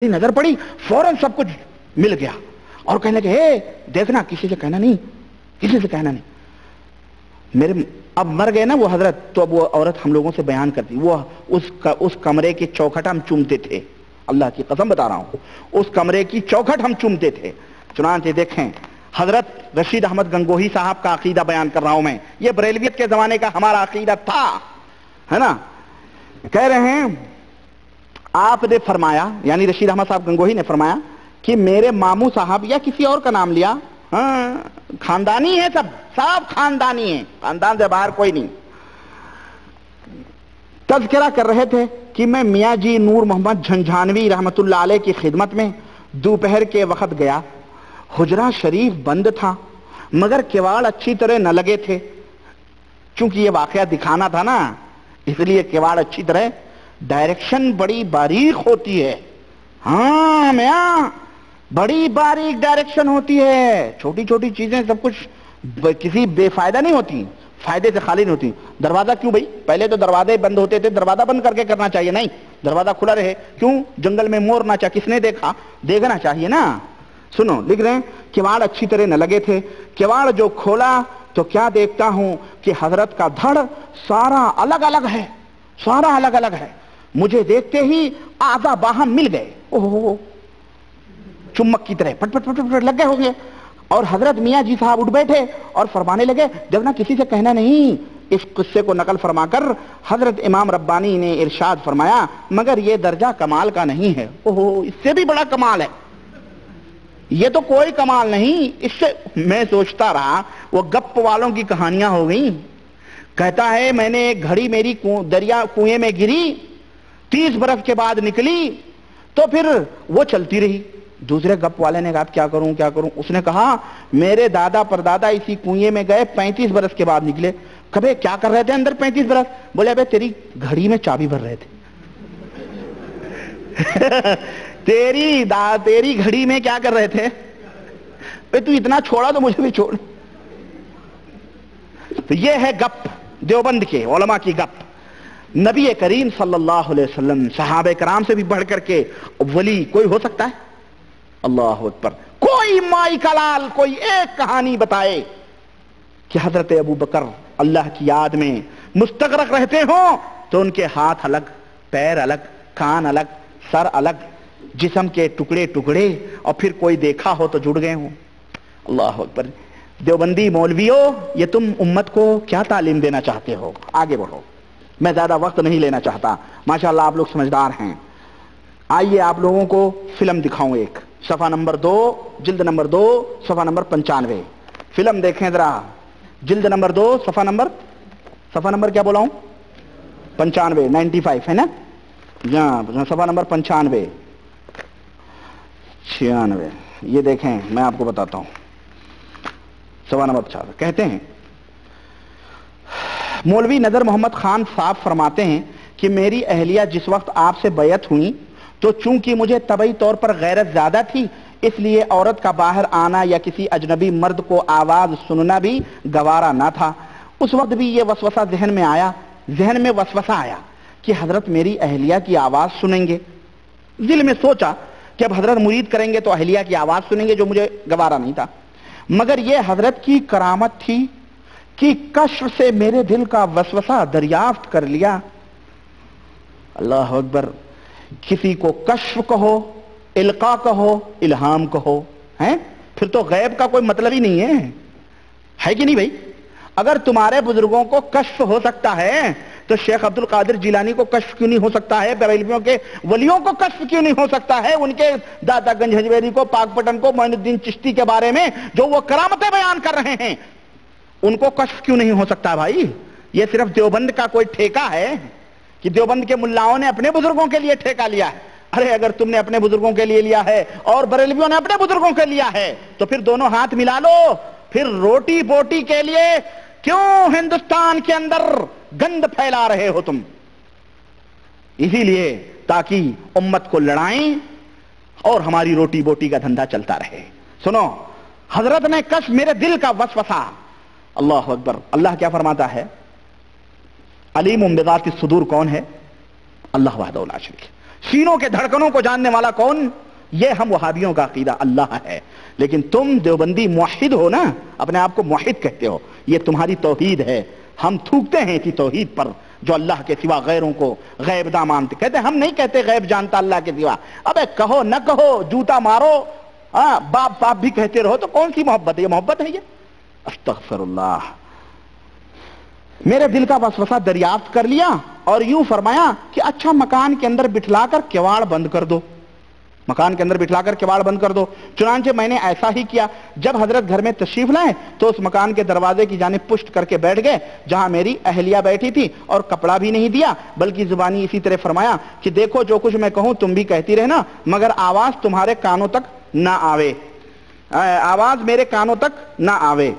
नजर पड़ी, फौरन सब कुछ मिल गया और कहने लगे, हे देखना, किसी से कहना नहीं, किसी से कहना नहीं। मेरे अब मर गए ना वो हजरत, तो अब वो औरत हम लोगों से बयान करती, वो उस कमरे की चौखट हम चूमते थे, अल्लाह की कसम बता रहा हूं, उस कमरे की चौखट हम चूमते थे। चुनांचे देखें, हजरत रशीद अहमद गंगोही साहब का अकीदा बयान कर रहा हूं मैं, ये बरेलवियत के जमाने का हमारा अकीदा था, है ना। कह रहे हैं आपने फरमाया, यानी रशीद अहमद साहब गंगोही ने फरमाया कि मेरे मामू साहब, या किसी और का नाम लिया, हाँ खानदानी है, सब खानदानी है, खानदान से बाहर कोई नहीं, तज़किरा कर रहे थे कि मैं मियाँ जी नूर मोहम्मद झंझानवी रहमतुल्लाह अलैह की खिदमत में दोपहर के वक्त गया। हुजरा शरीफ बंद था मगर किवाड़ अच्छी तरह न लगे थे, चूंकि ये वाकया दिखाना था ना, इसलिए किवाड़ अच्छी तरह, डायरेक्शन बड़ी बारीक होती है, हाँ मियां बड़ी बारीक डायरेक्शन होती है, छोटी छोटी चीजें सब कुछ किसी बेफायदा नहीं होती, फायदे से खाली नहीं होती। दरवाजा क्यों भाई, पहले तो दरवाजे बंद होते थे, दरवाजा बंद करके करना चाहिए, नहीं दरवाजा खुला रहे, क्यों, जंगल में मोर नाचा, किसने देखा, देखना चाहिए ना। सुनो, लिख रहे हैं किवाड़ अच्छी तरह न लगे थे, किवाड़ जो खोला तो क्या देखता हूं कि हजरत का धड़ सारा अलग अलग है, सारा अलग अलग है। मुझे देखते ही आधा बाहम मिल गए, ओहो चुम्बक की तरह पट पट पट पट लग गए होंगे। और हजरत मियाँ जी साहब उठ बैठे और फरमाने लगे, देखना किसी से कहना नहीं। इस किस्से को नकल फरमाकर हजरत इमाम रब्बानी ने इरशाद फरमाया, मगर यह दर्जा कमाल का नहीं है। ओहो, इससे भी बड़ा कमाल है, ये तो कोई कमाल नहीं, इससे मैं सोचता रहा वो गप वालों की कहानियां हो गई। कहता है मैंने एक घड़ी मेरी दरिया कुएं में गिरी, 30 बरस के बाद निकली, तो फिर वो चलती रही। दूसरे गप वाले ने कहा क्या करूं क्या करूं, उसने कहा मेरे दादा परदादा इसी कुएं में गए, 35 बरस के बाद निकले। कभी क्या कर रहे थे अंदर 35 बरस? बोले अबे तेरी घड़ी में चाबी भर रहे थे। तेरी घड़ी में क्या कर रहे थे? भाई तू इतना छोड़ा तो मुझे भी छोड़। तो ये है गप, देवबंद के उलमा की गप। नबी करीम सल्लल्लाहु अलैहि वसल्लम सहाबे कराम से भी बढ़ करके वली कोई हो सकता है? अल्लाह अकबर। कोई माई का लाल कोई एक कहानी बताए कि हजरत अबू बकर अल्लाह की याद में मुस्तगरक रहते हो तो उनके हाथ अलग, पैर अलग, कान अलग, सर अलग, जिस्म के टुकड़े टुकड़े, और फिर कोई देखा हो तो जुड़ गए हो। अल्लाह अकबर। देवबंदी मौलवियों, ये तुम उम्मत को क्या तालीम देना चाहते हो? आगे बढ़ो, मैं ज्यादा वक्त नहीं लेना चाहता, माशाअल्लाह आप लोग समझदार हैं। आइए आप लोगों को फिल्म दिखाऊं, एक सफा नंबर 2 जिल्द नंबर 2 सफा नंबर 95 फिल्म देखें जरा। जिल्द नंबर 2 सफा नंबर क्या बोला हूं? 95, 95 है ना, जहां सफा नंबर 95 96, ये देखें, मैं आपको बताता हूं। सफा नंबर 50 कहते हैं, मौलवी नजर मोहम्मद खान साहब फरमाते हैं कि मेरी अहलिया जिस वक्त आपसे बैयत हुई तो चूंकि मुझे तबई तौर पर गैरत ज्यादा थी, इसलिए औरत का बाहर आना या किसी अजनबी मर्द को आवाज सुनना भी गवारा ना था। उस वक्त भी ये वसवसा जहन में वसवसा आया कि हजरत मेरी अहलिया की आवाज सुनेंगे। दिल में सोचा कि अब हजरत मुरीद करेंगे तो अहलिया की आवाज सुनेंगे, जो मुझे गवारा नहीं था। मगर यह हजरत की करामत थी कि कश्फ से मेरे दिल का वसवसा दरियाफ्त कर लिया। अल्लाह अकबर। किसी को कश्फ कहो, इल्का कहो, इल्हाम कहो, हैं? फिर तो गैब का कोई मतलब ही नहीं है कि नहीं भाई? अगर तुम्हारे बुजुर्गों को कश्फ हो सकता है तो शेख अब्दुल कादिर जिलानी को कश्फ क्यों नहीं हो सकता है? बरेलवियों के वलियों को कश्फ क्यों नहीं हो सकता है? उनके दादा गंज हजवेरी को, पाकपटन को, मोइनुद्दीन चिश्ती के बारे में जो वो करामतें बयान कर रहे हैं, उनको कश्फ क्यों नहीं हो सकता भाई? ये सिर्फ देवबंद का कोई ठेका है कि देवबंद के मुल्लाओं ने अपने बुजुर्गों के लिए ठेका लिया है? अरे अगर तुमने अपने बुजुर्गों के लिए लिया है और बरेलवियों ने अपने बुजुर्गों के लिया है तो फिर दोनों हाथ मिला लो। फिर रोटी बोटी के लिए क्यों हिंदुस्तान के अंदर गंद फैला रहे हो तुम? इसीलिए ताकि उम्मत को लड़ाएं और हमारी रोटी बोटी का धंधा चलता रहे। सुनो, हजरत ने कश मेरे दिल का वसवसा। अल्लाह अकबर। अल्लाह क्या फरमाता है? अलीम बिज़ाति सुदूर कौन है? अल्लाह वहदहु ला शरीक। सीनों के धड़कनों को जानने वाला कौन? ये हम वहाबियों का अकीदा अल्लाह है। लेकिन तुम देवबंदी मुवहिद हो ना, अपने आप को मुवहिद कहते हो, ये तुम्हारी तौहीद है। हम थूकते हैं इसी तौहीद पर जो अल्लाह के सिवा गैरों को गैब ना मानते। कहते हम नहीं कहते गैब जानता अल्लाह के सिवा। अबे कहो न कहो, जूता मारो, बाप बाप भी कहते रहो, तो कौन सी मोहब्बत है? ये मोहब्बत है ये? अस्तगफिरुल्लाह। मेरे दिल का वसवसा दरियाफ्त कर लिया और यूं फरमाया कि अच्छा मकान के अंदर बिठलाकर किवाड़ बंद कर दो, मकान के अंदर बिठलाकर किवाड़ बंद कर दो। चुनांचे मैंने ऐसा ही किया। जब हजरत घर में तशरीफ लाए तो उस मकान के दरवाजे की जानिब पुष्ट करके बैठ गए जहां मेरी अहलिया बैठी थी, और कपड़ा भी नहीं दिया, बल्कि जुबानी इसी तरह फरमाया कि देखो जो कुछ मैं कहूं तुम भी कहती रहना, मगर आवाज तुम्हारे कानों तक ना आवे, आवाज मेरे कानों तक ना आवे।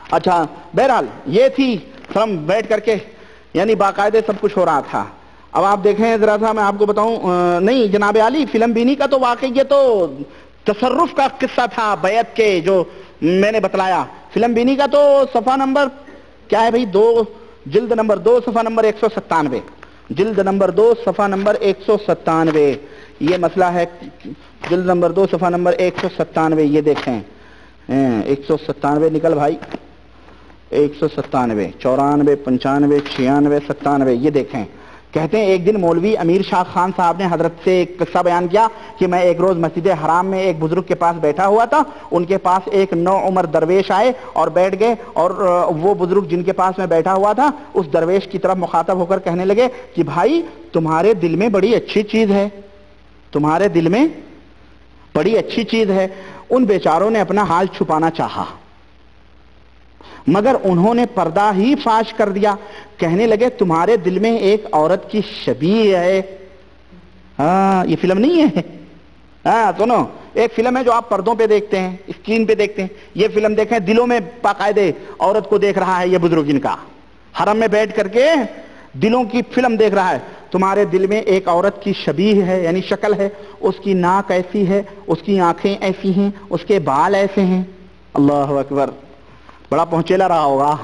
अच्छा, बहरहाल ये थी हम बैठ करके, यानी बाकायदे सब कुछ हो रहा था। अब आप देखें जरा सा, मैं आपको बताऊं, नहीं जनाब आली, फिल्म बीनी का तो वाकई ये तो तसर्रुफ का किस्सा था बैत के, जो मैंने बतलाया। फिल्म बीनी का तो सफा नंबर क्या है भाई, 2 जिल्द नंबर 2 सफा नंबर 197, जिल्द नंबर 2 सफा नंबर 197, ये मसला है। जिल्द नंबर 2 सफा नंबर 197, ये देखें 197 निकल भाई, 197, 94, 95, 96, 97, ये देखें। कहते हैं एक दिन मौलवी अमीर शाह खान साहब ने हजरत से एक किस्सा बयान किया कि मैं एक रोज मस्जिद हराम में एक बुजुर्ग के पास बैठा हुआ था, उनके पास एक नौ उम्र दरवेश आए और बैठ गए, और वो बुजुर्ग जिनके पास मैं बैठा हुआ था उस दरवेश की तरफ मुखातब होकर कहने लगे कि भाई तुम्हारे दिल में बड़ी अच्छी चीज है, तुम्हारे दिल में बड़ी अच्छी चीज है। उन बेचारों ने अपना हाल छुपाना चाहा मगर उन्होंने पर्दा ही फाश कर दिया। कहने लगे तुम्हारे दिल में एक औरत की शबीह है। ये फिल्म नहीं है, सुनो, एक फिल्म है जो आप पर्दों पे देखते हैं, स्क्रीन पे देखते हैं। ये फिल्म देखें, दिलों में बाकायदे औरत को देख रहा है ये बुजुर्ग, इनका हरम में बैठ करके दिलों की फिल्म देख रहा है। तुम्हारे दिल में एक औरत की शबीह है, यानी शक्ल है, उसकी नाक ऐसी है, उसकी आंखें ऐसी हैं, उसके बाल ऐसे हैं। अल्लाह अकबर, बड़ा पहुंचेला रहा होगा,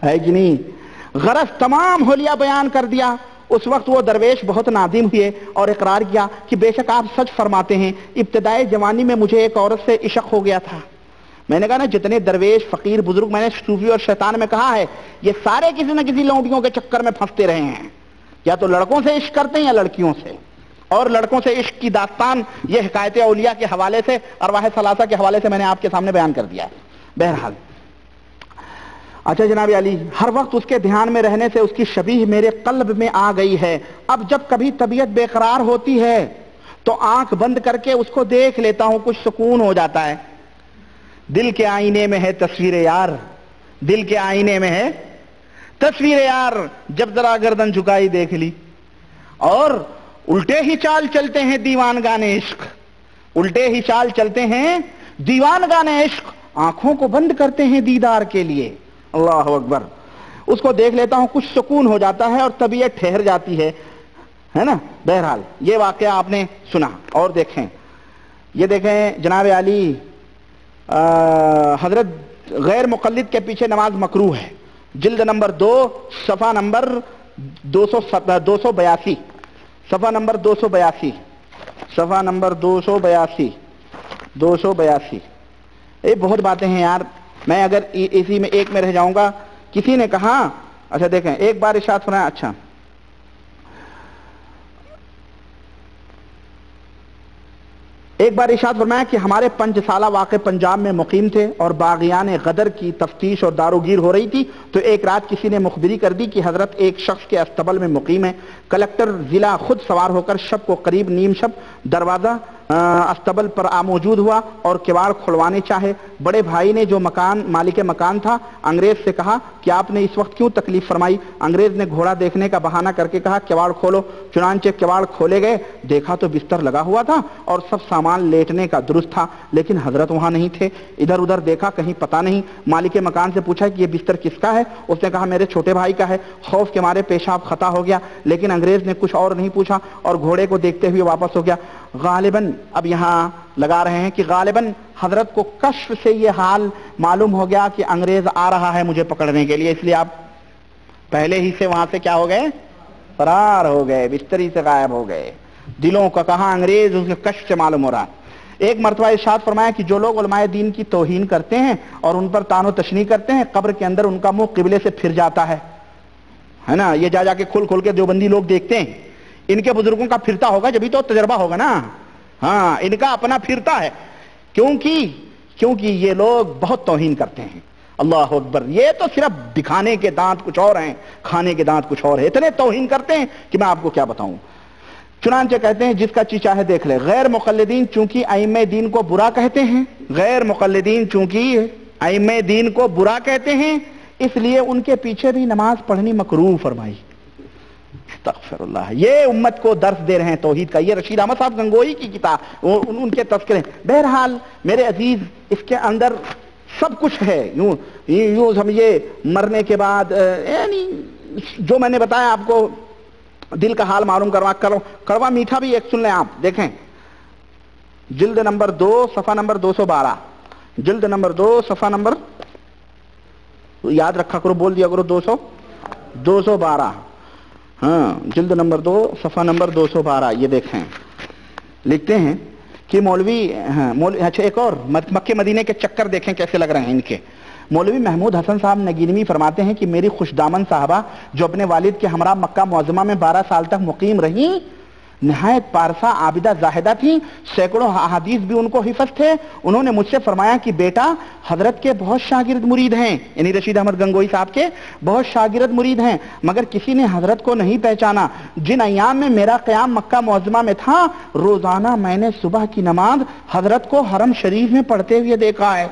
है कि नहीं? गरज तमाम होलिया बयान कर दिया। उस वक्त वो दरवेश बहुत नादिम हुए और इकरार किया कि बेशक आप सच फरमाते हैं, इब्तदाई जवानी में मुझे एक औरत से इश्क हो गया था। मैंने कहा ना, जितने दरवेश फकीर बुजुर्ग मैंने सूफी और शैतान में कहा है, ये सारे किसी न किसी लौंडियों के चक्कर में फंसते रहे हैं। या तो लड़कों से इश्क करते हैं या लड़कियों से, और लड़कों से इश्क की दास्तान ये हिकायत औलिया के हवाले से, अरवाह सलासा के हवाले से मैंने आपके सामने बयान कर दिया है। बहरहाल, अच्छा जनाब अली, हर वक्त उसके ध्यान में रहने से उसकी शबीह मेरे कल्ब में आ गई है। अब जब कभी तबीयत बेकरार होती है तो आंख बंद करके उसको देख लेता हूं, कुछ सुकून हो जाता है। दिल के आईने में है तस्वीर यार, दिल के आईने में है तस्वीर यार, जब जरा गर्दन झुकाई देख ली। और उल्टे ही चाल चलते हैं दीवान गाने इश्क, उल्टे ही चाल चलते हैं दीवान गाने इश्क, आंखों को बंद करते हैं दीदार के लिए। अल्लाह अकबर। उसको देख लेता हूं, कुछ सुकून हो जाता है और तबीयत ठहर जाती है ना। बहरहाल ये वाकया आपने सुना। और देखें, ये देखें जनाब अली, हजरत गैर मुक़ल्लिद के पीछे नमाज मकरूह है, जिल्द नंबर 2 सफा नंबर 282, सफा नंबर 282, सफा नंबर 282। ये बहुत बातें हैं यार, मैं अगर इसी में एक में रह जाऊंगा। किसी ने कहा, अच्छा देखें, एक बार इरशाद सुनाया, अच्छा एक बार इरशाद फरमाया कि हमारे 5 साला वाक़े पंजाब में मुकीम थे और बागियान गदर की तफ्तीश और दारूगीर हो रही थी, तो एक रात किसी ने मुखबिरी कर दी कि हजरत एक शख्स के अस्तबल में मुकीम है। कलेक्टर जिला खुद सवार होकर शब को करीब नीम शब दरवाजा अस्तबल पर मौजूद हुआ और किवाड़ खुलवाने चाहे। बड़े भाई ने, जो मकान मालिक मकान था, अंग्रेज से कहा कि आपने इस वक्त क्यों तकलीफ फरमाई। अंग्रेज ने घोड़ा देखने का बहाना करके कहा किवाड़ खोलो। चुनांचे किवाड़ खोले गए, देखा तो बिस्तर लगा हुआ था और सब सामान लेटने का दुरुस्त था, लेकिन हजरत वहां नहीं थे। इधर उधर देखा, कहीं पता नहीं। मालिक मकान से पूछा कि यह बिस्तर किसका है। उसने कहा मेरे छोटे भाई का है। खौफ के मारे पेशाब खता हो गया, लेकिन अंग्रेज ने कुछ और नहीं पूछा और घोड़े को देखते हुए वापस हो गया। गालिबन, अब यहां लगा रहे हैं कि गालिबन हजरत को कश्फ से यह हाल मालूम हो गया कि अंग्रेज आ रहा है मुझे पकड़ने के लिए, इसलिए आप पहले ही से वहां से क्या हो गए, فرار ہو گئے, بستری سے غائب ہو گئے. دلوں کا کہاں انگریز اس کے کشف سے معلوم ہو رہا. ایک مرتبہ ارشاد فرمایا کہ جو لوگ علماء دین کی توہین کرتے ہیں اور ان پر طعن و تشنیع کرتے ہیں, قبر کے اندر ان کا منہ قبلے سے پھر جاتا ہے نا. یہ جا کے کھول کے دیوبندی لوگ دیکھتے ہیں, ان کے بزرگوں کا پھرتا ہوگا جبھی تو تجربہ ہوگا نا. ہاں, ان کا اپنا پھرتا ہے, کیونکہ یہ لوگ بہت توہین کرتے ہیں. اللہ اکبر. یہ تو صرف دکھانے کے دانت کچھ اور ہیں, کھانے کے دانت کچھ اور ہیں. اتنے توہین کرتے ہیں کہ میں آپ کو کیا بتاؤں. چنانچہ کہتے ہیں جس کا چی چاہے دیکھ لے. غیر مقلدین چونکہ ائمہ دین کو برا کہتے ہیں, غیر مقلدین چونکہ ائمہ دین کو برا کہتے ہیں, اس لیے ان کے پیچھے بھی نماز پڑھنی مکروہ فرمائی. استغفر اللہ. یہ امت کو درس دے رہے ہیں توحید کا. یہ رشید احمد صاحب گنگوئی کی کتاب, ان کے تذکرے. بہرحال میرے عزیز, اس کے اندر سب کچھ ہے. یوں سمجھے مرنے کے بعد, یعنی جو میں نے بتایا آپ کو دل کا حال معلوم کڑوا میٹھا بھی ایک سن لیں آپ. دیکھیں جلد نمبر 2 صفحہ نمبر 212, جلد نمبر 2 صفحہ نمبر, یاد رکھا کرو, بول دیا کرو 212. ہاں, جلد نمبر 2 صفحہ نمبر 212. یہ دیکھیں لکھتے ہیں کہ مولوی, اچھا ایک اور مکے مدینے کے چکر دیکھیں کیسے لگ رہے ہیں ان کے. مولوی محمود حسن صاحب نگینوی فرماتے ہیں کہ میری خوش دامن صاحبہ جو اپنے والد کے ہمراہ مکہ معظمہ میں 12 سال تک مقیم رہیں, نہایت پارسا عابدہ زاہدہ تھیں, سینکڑوں احادیث بھی ان کو حفظ تھے. انہوں نے مجھ سے فرمایا کہ بیٹا حضرت کے بہت شاگرد مرید ہیں, یعنی رشید احمد گنگوئی صاحب کے بہت شاگرد مرید ہیں, مگر کسی نے حضرت کو نہیں پہچانا. جن ایام میں میرا قیام مکہ معظمہ میں تھا, روزانہ میں نے صبح کی نماز حضرت کو حرم شریف میں پڑھتے ہوئے دیکھا ہے.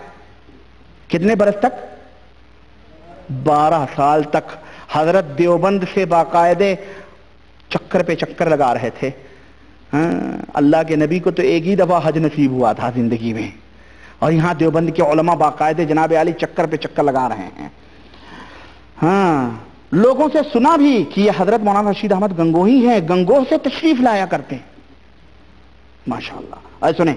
کتنے برس تک؟ 12 سال تک. حضرت دیوبند سے باقاعدے چکر پہ چکر لگا رہے تھے. اللہ کے نبی کو تو ایک ہی دفعہ حج نصیب ہوا تھا زندگی میں, اور یہاں دیوبند کے علماء باقاعدے جناب علی چکر پہ چکر لگا رہے ہیں. ہاں, لوگوں سے سنا بھی کہ یہ حضرت مولانا رشید احمد گنگوہی ہیں, گنگوہ سے تشریف لایا کرتے ہیں. ماشاءاللہ. سنیں,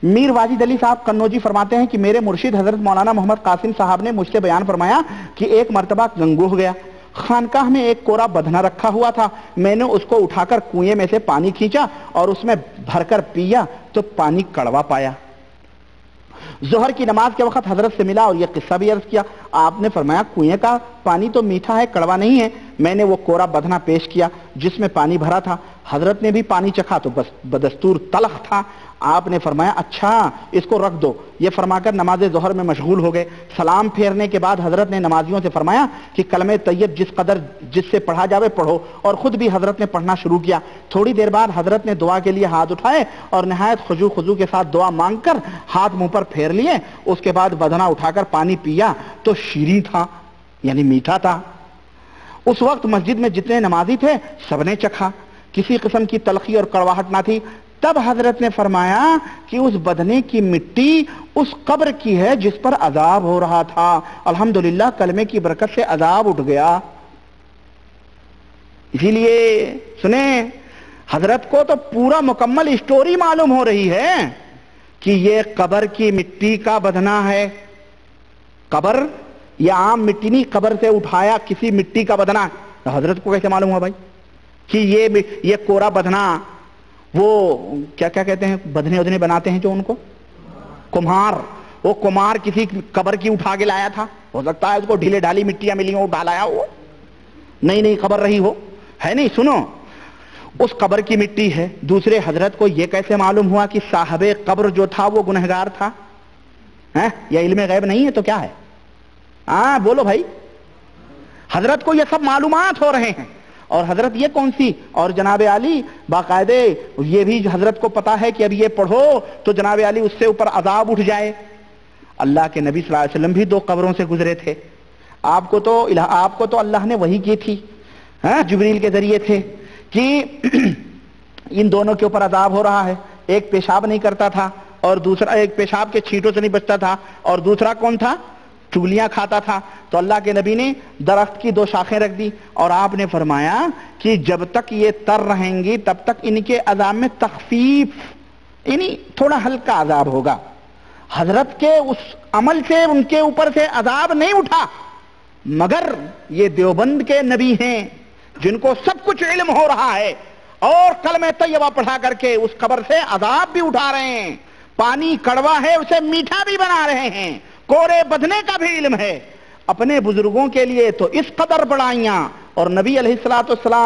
میر واجد علی صاحب قنوجی فرماتے ہیں کہ میرے مرشد حضرت مولانا محمد قاسم صاحب نے مجھ سے بیان فرمایا کہ ایک مرتبہ گنگوہ گیا. خانقاہ میں ایک کورا بدنا رکھا ہوا تھا. میں نے اس کو اٹھا کر کنویں میں سے پانی کھینچا اور اس میں بھر کر پیا تو پانی کڑوا پایا. ظہر کی نماز کے وقت حضرت سے ملا اور یہ قصہ بھی عرض کیا. آپ نے فرمایا کنویں کا پانی تو میٹھا ہے, کڑوا نہیں ہے. میں نے وہ کورا بدنا پیش کیا جس میں پانی بھرا تھا. حضرت نے بھی پانی چکھا تو بس بدستور تلخ تھا. آپ نے فرمایا اچھا اس کو رکھ دو. یہ فرما کر نماز ظہر میں مشغول ہو گئے. سلام پھیرنے کے بعد حضرت نے نمازیوں سے فرمایا کہ کلمہ طیب جس سے پڑھا جاوے پڑھو, اور خود بھی حضرت نے پڑھنا شروع کیا. تھوڑی دیر بعد حضرت نے دعا کے لیے ہاتھ اٹھائے اور نہایت خضوع کے ساتھ دعا مانگ کر ہاتھ منہ پر پھیر لیے. اس کے بعد بدنا اٹھا کر پانی پیا تو شیریں تھا, یعنی میٹھا تھا. اس وقت مسجد میں جتنے نمازی تھے سب نے چکھا, کسی قسم کی تلخی اور کڑواہٹ نہ تھی. تب حضرت نے فرمایا کہ اس بدنے کی مٹی اس قبر کی ہے جس پر عذاب ہو رہا تھا. الحمدللہ کلمے کی برکت سے عذاب اٹھ گیا. اسی لیے سنیں, حضرت کو تو پورا مکمل اسٹوری معلوم ہو رہی ہے کہ یہ قبر کی مٹی کا بدنا ہے. قبر یہ عام مٹی نہیں, قبر سے اٹھایا کسی مٹی کا بدنا. حضرت کو کیسے معلوم ہوا بھائی کہ یہ کورا بدنا, وہ کیا کہتے ہیں بدنے ودنے بناتے ہیں جو ان کو کمہار, وہ کمہار کسی قبر کی اٹھا کے لایا تھا. ہو سکتا ہے اس کو ڈھیلے ڈالی مٹیاں ملی ہوں, اٹھا لایا ہو, نہیں قبر رہی ہو, ہے نہیں. سنو, اس قبر کی مٹی ہے. دوسرے حضرت کو یہ کیسے معلوم ہوا کہ صاحب قبر جو تھا وہ گنہگار تھا؟ یا علم غیب نہیں ہے تو کیا ہے؟ بولو بھائی. حضرت کو یہ سب معلومات ہو رہے ہیں, اور حضرت یہ کون سی, اور جناب علی باقاعدے یہ بھی حضرت کو پتا ہے کہ اب یہ پڑھو تو جناب علی اس سے اوپر عذاب اٹھ جائے. اللہ کے نبی صلی اللہ علیہ وسلم بھی 2 قبروں سے گزرے تھے. آپ کو تو اللہ نے وحی کی تھی, جبریل کے ذریعے تھے کہ ان دونوں کے اوپر عذاب ہو رہا ہے. ایک پیشاب نہیں کرتا تھا اور دوسرا, ایک پیشاب کے چھینٹوں سے نہیں بچتا تھا, اور دوسرا کون تھا؟ چگلیاں کھاتا تھا. تو اللہ کے نبی نے درخت کی 2 شاخیں رکھ دی اور آپ نے فرمایا کہ جب تک یہ تر رہیں گی تب تک ان کے عذاب میں تخفیف, یعنی تھوڑا ہلکا عذاب ہوگا. حضرت کے اس عمل سے ان کے اوپر سے عذاب نہیں اٹھا, مگر یہ دیوبند کے نبی ہیں, جن کو سب کچھ علم ہو رہا ہے اور کلمہ طیبہ پڑھا کر کے اس قبر سے عذاب بھی اٹھا رہے ہیں، پانی کڑوا ہے اسے میٹھا بھی بنا رہے ہیں، کورے بدنے کا بھی علم ہے، اپنے بزرگوں کے لیے تو اس قدر بڑائیاں، اور نبی علیہ الصلوۃ والسلام